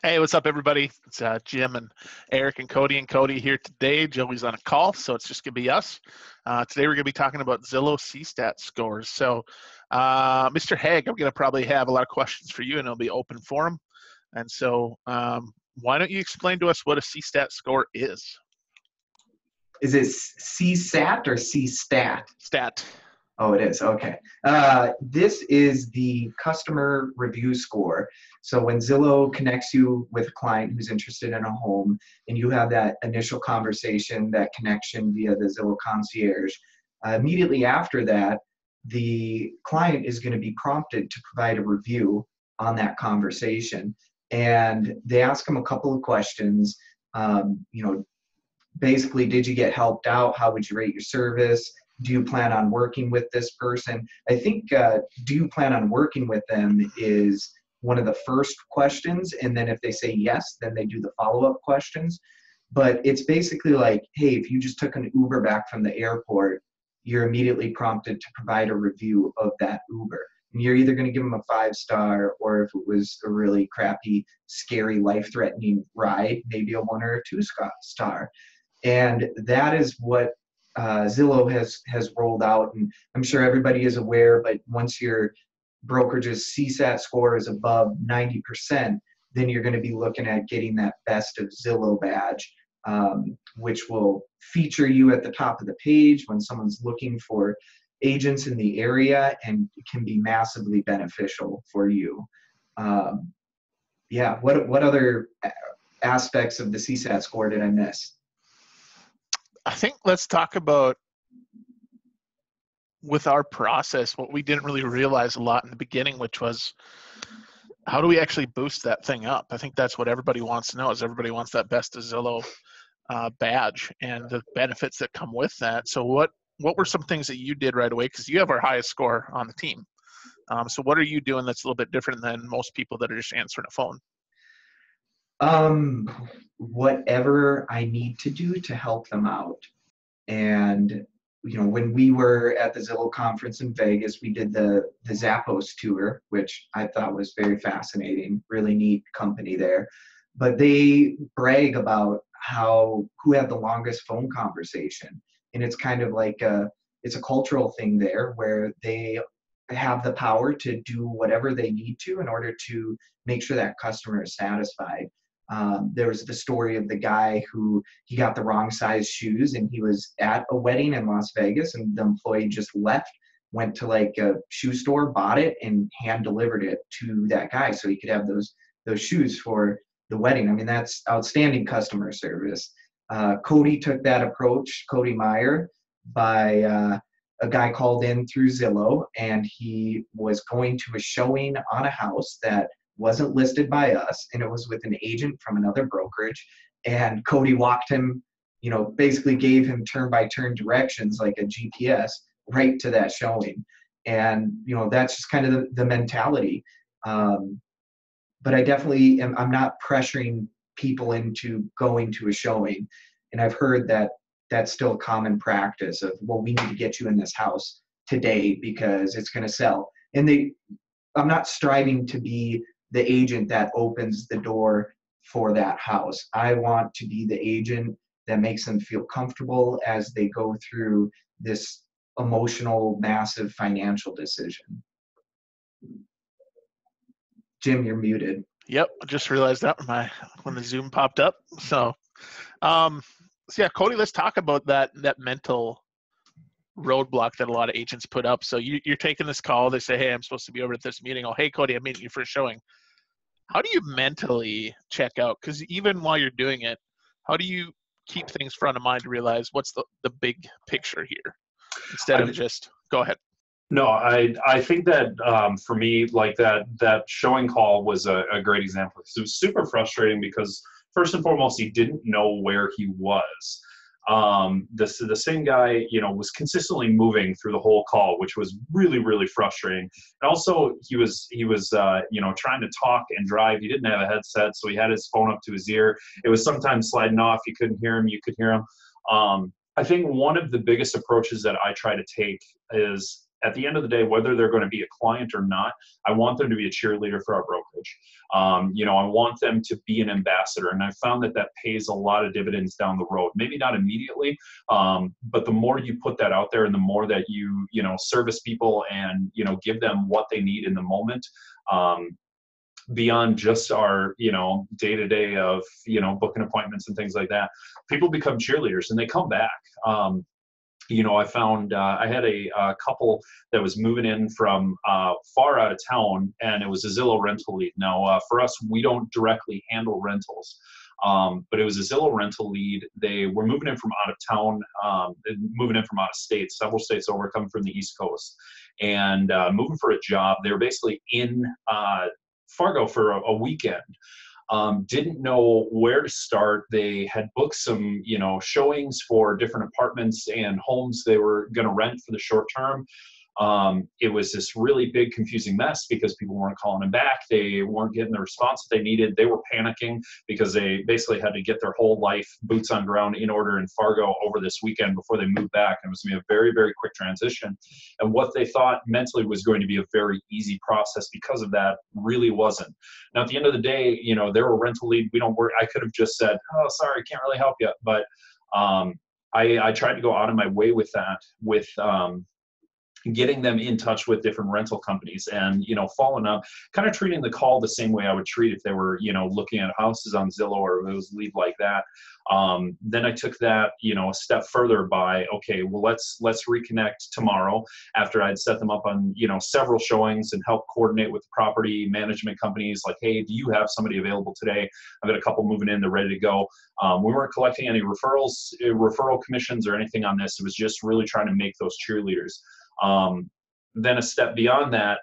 Hey, what's up, everybody? It's Jim and Eric and Cody here today. Joey's on a call, so it's just going to be us. Today we're going to be talking about Zillow CSTAT scores. So, Mr. Haig, I'm going to probably have a lot of questions for you, and it'll be open forum. And so, why don't you explain to us what a CSTAT score is? Is it CSAT or CSTAT? Stat. Oh, it is. Okay. This is the customer review score. So when Zillow connects you with a client who's interested in a home and you have that initial conversation, that connection via the Zillow concierge, immediately after that, the client is going to be prompted to provide a review on that conversation. And they ask them a couple of questions. Basically, did you get helped out? How would you rate your service? Do you plan on working with this person? I think, do you plan on working with them is one of the first questions. And then if they say yes, then they do the follow-up questions. But it's basically like, hey, if you just took an Uber back from the airport, you're immediately prompted to provide a review of that Uber. And you're either going to give them a 5-star, or if it was a really crappy, scary, life-threatening ride, maybe a 1 or a 2-star. And that is what Zillow has rolled out, and I'm sure everybody is aware, but once your brokerage's CSAT score is above 90%, then you're going to be looking at getting that Best of Zillow badge, which will feature you at the top of the page when someone's looking for agents in the area, and it can be massively beneficial for you. Yeah, what other aspects of the CSAT score did I miss? I think let's talk about, with our process, what we didn't really realize a lot in the beginning, which was how do we actually boost that thing up? I think that's what everybody wants to know, is everybody wants that Best of Zillow badge and the benefits that come with that. So what were some things that you did right away? Because you have our highest score on the team. So what are you doing that's a little bit different than most people that are just answering a phone? Whatever I need to do to help them out. And when we were at the Zillow conference in Vegas, we did the Zappos tour, which I thought was very fascinating, really neat company there. But they brag about who had the longest phone conversation. And it's kind of like it's a cultural thing there, where they have the power to do whatever they need to in order to make sure that customer is satisfied. There was the story of the guy who he got the wrong size shoes, and he was at a wedding in Las Vegas, and the employee just left, went to like a shoe store, bought it, and hand delivered it to that guy so he could have those shoes for the wedding. I mean, that's outstanding customer service. Cody took that approach, Cody Meyer, by a guy called in through Zillow, and he was going to a showing on a house that wasn't listed by us, and it was with an agent from another brokerage. And Cody walked him, basically gave him turn-by-turn directions like a GPS right to that showing. And that's just kind of the mentality. But I definitely I'm not pressuring people into going to a showing. And I've heard that that's still a common practice of, well, we need to get you in this house today because it's going to sell. And I'm not striving to be the agent that opens the door for that house. I want to be the agent that makes them feel comfortable as they go through this emotional, massive financial decision. Jim, you're muted. Yep, I just realized that when the Zoom popped up. So yeah, Cody, let's talk about that mental roadblock that a lot of agents put up. So you're taking this call. They say, hey, I'm supposed to be over at this meeting. Oh, hey, Cody, I'm meeting you for a showing. How do you mentally check out? Because even while you're doing it, how do you keep things front of mind to realize what's the big picture here instead of just go ahead? No, I think that for me, like that showing call was a great example. It was super frustrating because first and foremost, he didn't know where he was. The same guy, was consistently moving through the whole call, which was really, really frustrating. And also he was trying to talk and drive. He didn't have a headset, so he had his phone up to his ear. It was sometimes sliding off. You couldn't hear him. You could hear him. I think one of the biggest approaches that I try to take is, at the end of the day, whether they're going to be a client or not, I want them to be a cheerleader for our brokerage. message. You know, I want them to be an ambassador, and I found that that pays a lot of dividends down the road. Maybe not immediately, but the more you put that out there, and the more that you know, service people and, you know, give them what they need in the moment, beyond just our, you know, day-to-day of, you know, booking appointments and things like that, people become cheerleaders and they come back. You know, I found I had a couple that was moving in from far out of town, and it was a Zillow rental lead. Now, for us, we don't directly handle rentals, but it was a Zillow rental lead. They were moving in from out of town, moving in from out of state, several states over, coming from the East Coast, and moving for a job. They were basically in Fargo for a weekend. Didn't know where to start. They had booked some, you know, showings for different apartments and homes they were going to rent for the short term. It was this really big, confusing mess because people weren't calling them back. They weren't getting the response that they needed. They were panicking because they basically had to get their whole life boots on ground in order in Fargo over this weekend before they moved back. And it was going to be a very, very quick transition. And what they thought mentally was going to be a very easy process because of that really wasn't. Now, at the end of the day, you know, they're a rental lead. We don't work. I could have just said, oh, sorry, can't really help you. But I tried to go out of my way with that, with getting them in touch with different rental companies and, you know, following up, kind of treating the call the same way I would treat if they were, you know, looking at houses on Zillow or if it was a lead like that. Then I took that, you know, a step further by, okay, well, let's reconnect tomorrow after I'd set them up on, you know, several showings and help coordinate with the property management companies. Like, hey, do you have somebody available today? I've got a couple moving in, they're ready to go. We weren't collecting any referral commissions or anything on this. It was just really trying to make those cheerleaders. Then a step beyond that,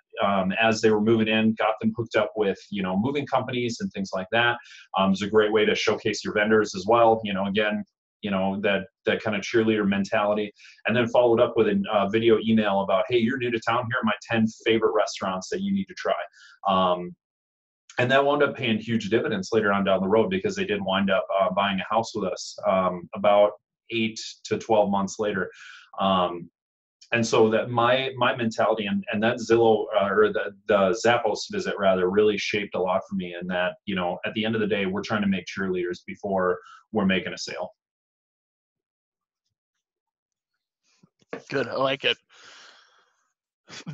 as they were moving in, got them hooked up with, you know, moving companies and things like that. It's a great way to showcase your vendors as well. You know, again, you know, that kind of cheerleader mentality, and then followed up with a video email about, hey, you're new to town, here are my 10 favorite restaurants that you need to try. And that wound up paying huge dividends later on down the road because they did wind up buying a house with us about 8 to 12 months later. And so that my mentality and that Zillow or the Zappos visit rather really shaped a lot for me. And that, you know, at the end of the day, we're trying to make cheerleaders before we're making a sale. Good. I like it.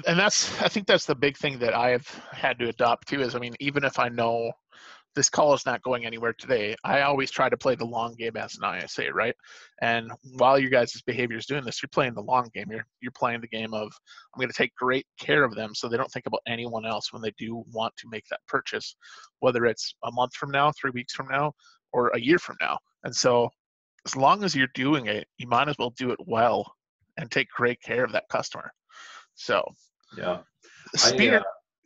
And I think that's the big thing that I've had to adopt too, is, I mean, even if I know this call is not going anywhere today, I always try to play the long game as an ISA, right? And while you guys' behavior is doing this, you're playing the long game. You're playing the game of, I'm going to take great care of them so they don't think about anyone else when they do want to make that purchase, whether it's a month from now, 3 weeks from now, or a year from now. And so as long as you're doing it, you might as well do it well and take great care of that customer. So yeah,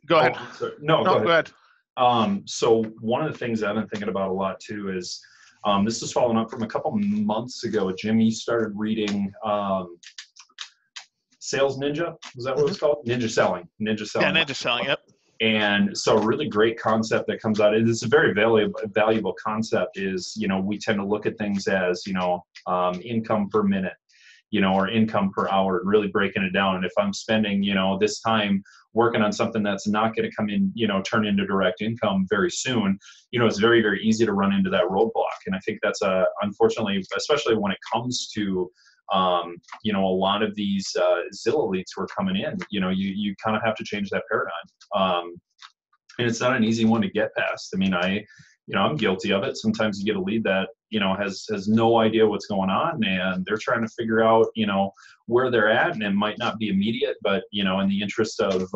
go ahead. No, go ahead. So one of the things I've been thinking about a lot too is, this is following up from a couple months ago. Jimmy started reading Sales Ninja. Was that what it was called? Ninja Selling. Yeah, Ninja Selling. Yep. And so a really great concept that comes out, it's a very valuable concept, is, you know, we tend to look at things as, you know, income per minute, you know, or income per hour, and really breaking it down. And if I'm spending, you know, this time working on something that's not going to come in, you know, turn into direct income very soon, you know, it's very, very easy to run into that roadblock. And I think that's unfortunately, especially when it comes to, you know, a lot of these Zillow leads who are coming in, you know, you kind of have to change that paradigm. And it's not an easy one to get past. I mean, I'm guilty of it. Sometimes you get a lead that, you know, has no idea what's going on, and they're trying to figure out, you know, where they're at, and it might not be immediate, but, you know, in the interest of,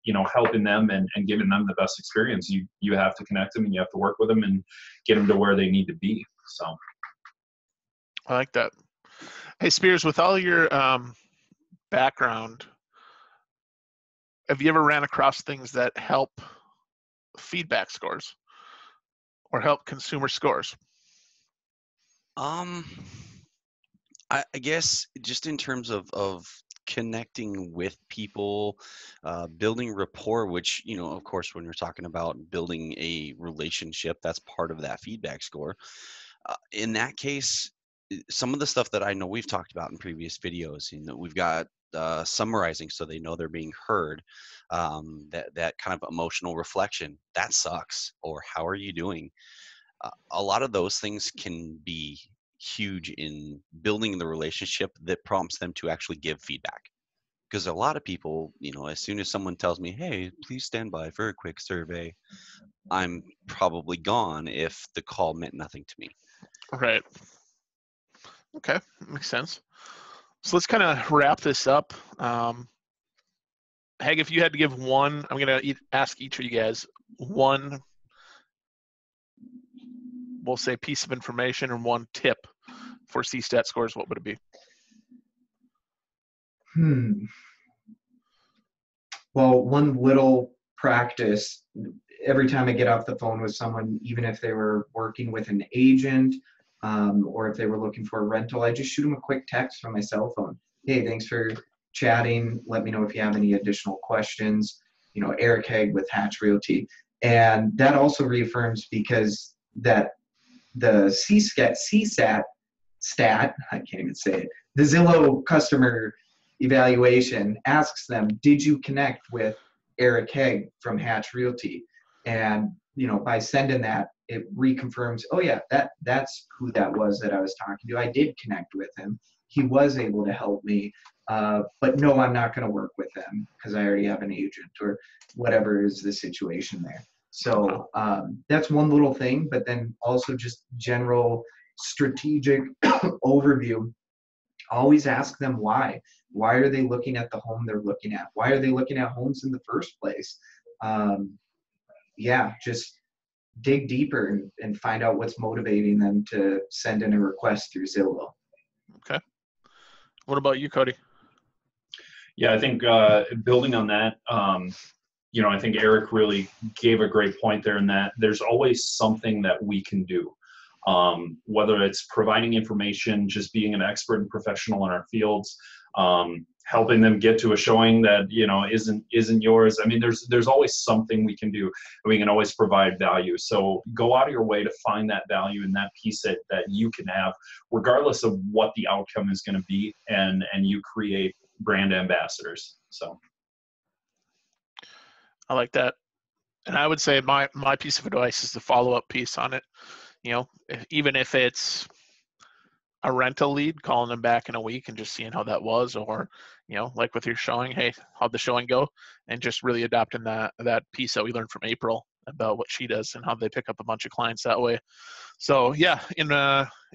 you know, helping them and giving them the best experience, you have to connect them and you have to work with them and get them to where they need to be. So. I like that. Hey, Spears, with all your background, have you ever ran across things that help feedback scores or help consumer scores? I guess just in terms of connecting with people, building rapport, which, you know, of course, when you're talking about building a relationship, that's part of that feedback score. In that case, some of the stuff that I know we've talked about in previous videos, you know, we've got summarizing so they know they're being heard. That kind of emotional reflection, that sucks, or how are you doing? A lot of those things can be huge in building the relationship that prompts them to actually give feedback. Because a lot of people, as soon as someone tells me, hey, please stand by for a quick survey, I'm probably gone if the call meant nothing to me. Right. Okay, makes sense. So let's kind of wrap this up. Hag, if you had to give one, I'm going to ask each of you guys one, we'll say, piece of information or one tip for CSTAT scores, what would it be? Well, one little practice, every time I get off the phone with someone, even if they were working with an agent, or if they were looking for a rental, I just shoot them a quick text from my cell phone. Hey, thanks for chatting. Let me know if you have any additional questions. Eric Haig with Hatch Realty. And that also reaffirms, because that the CSTAT stat, I can't even say it, the Zillow customer evaluation asks them, did you connect with Eric Haig from Hatch Realty? And by sending that, it reconfirms, oh yeah, that's who that was that I was talking to. I did connect with him. He was able to help me. But no, I'm not going to work with them because I already have an agent, or whatever is the situation there. So that's one little thing, but then also just general strategic overview. Always ask them why. Why are they looking at the home they're looking at? Why are they looking at homes in the first place? Just dig deeper and find out what's motivating them to send in a request through Zillow. Okay. What about you, Cody? Yeah, I think building on that, I think Eric really gave a great point there, in that there's always something that we can do. Whether it's providing information, just being an expert and professional in our fields, helping them get to a showing that isn't yours. I mean, there's always something we can do, and we can always provide value. So go out of your way to find that value in that piece that you can have, regardless of what the outcome is going to be, and you create brand ambassadors. So I like that. And I would say my piece of advice is the follow-up piece on it. Even if it's a rental lead, calling them back in a week and just seeing how that was, or like with your showing, hey, how'd the showing go, and just really adopting that piece that we learned from April about what she does and how they pick up a bunch of clients that way. So yeah, in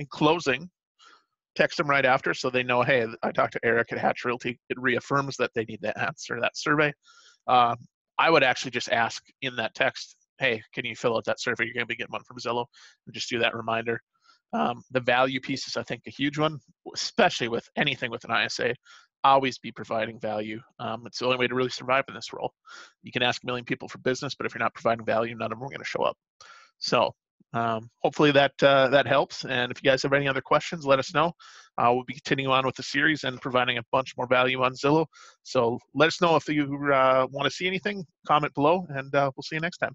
closing, text them right after so they know, hey, I talked to Eric at Hatch Realty. It reaffirms that they need that answer, that survey. I would actually just ask in that text, hey, can you fill out that survey? You're going to be getting one from Zillow, and just do that reminder. The value piece is, I think, a huge one, especially with anything with an ISA. Always be providing value. It's the only way to really survive in this role. You can ask a million people for business, but if you're not providing value, none of them are going to show up. So hopefully that helps. And if you guys have any other questions, let us know. We'll be continuing on with the series and providing a bunch more value on Zillow. So let us know if you want to see anything, comment below, and we'll see you next time.